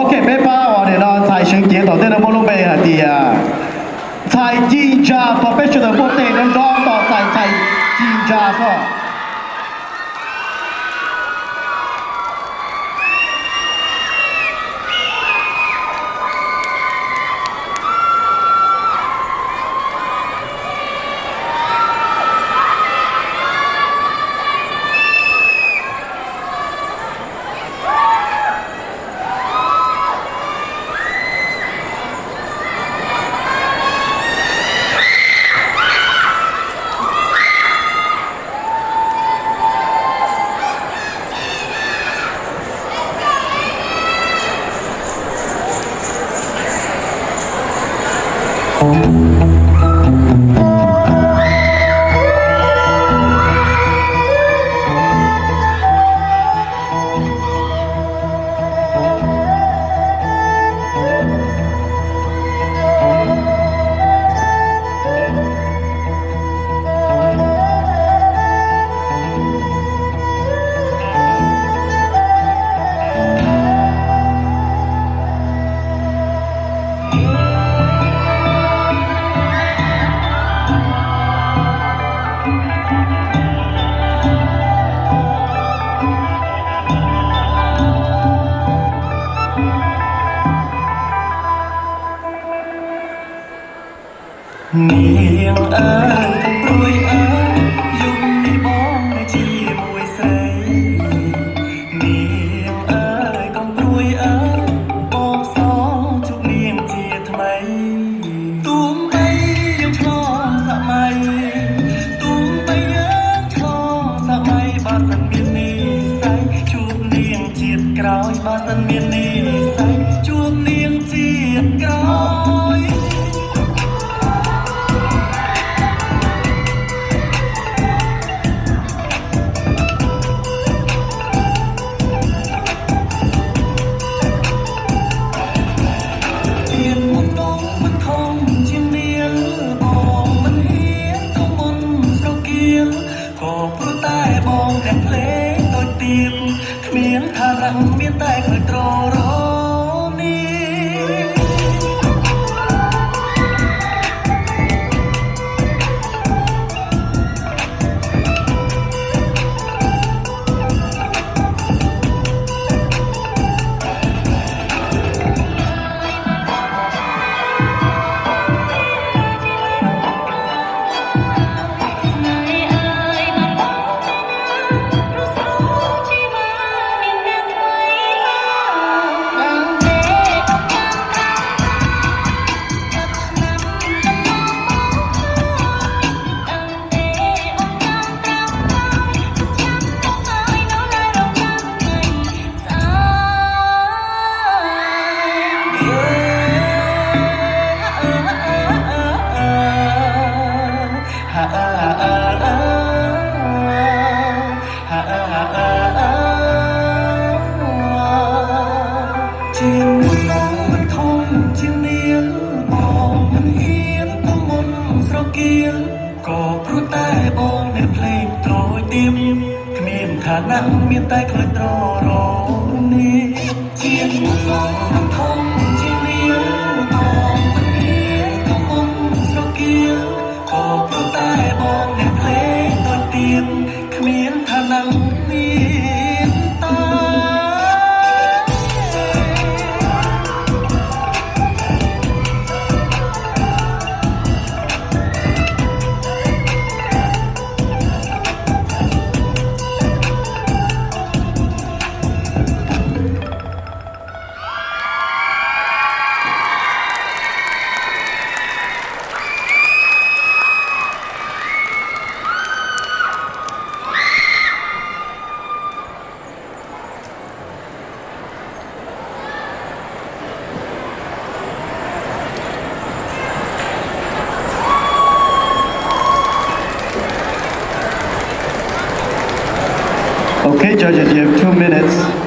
OK，别把我的呢，在升级到这个梦龙杯啊的啊，在金家 professional 不对，能装到在金家是吧？នាងអើយកំព្រួយអើយយំនេះបងនៅជាមួយស្រីនាងអើយកំព្រួយអើយបងសងជួបនាងជាថ្មីទូមបីយើងឆ្លងសម័យទូមបីយើងឆ្លងសម័យបើសិនមាននិស្ស័យជួបនាងជាតិក្រោយបើសិនមាននិស្ស័យជួបនាងជាតិក្រោយមានតែឃើញត្ររនេះជាមុនមិនធំជានាងបងមិនហ៊ានទៅមុនស្រគៀលក៏ព្រោះតែបងនៅភ្លេងត្រយទៀមគ្មានឋានៈមានតែឃើញត្ររនេះជាមុនមិនធំជានាងបងមិនហ៊ានទៅមុនស្រគៀលក៏ព្រោះតែបងនៅភ្លេងត្រយទៀមគ្មានឋានៈមានតា Okay, judges, you have 2 minutes.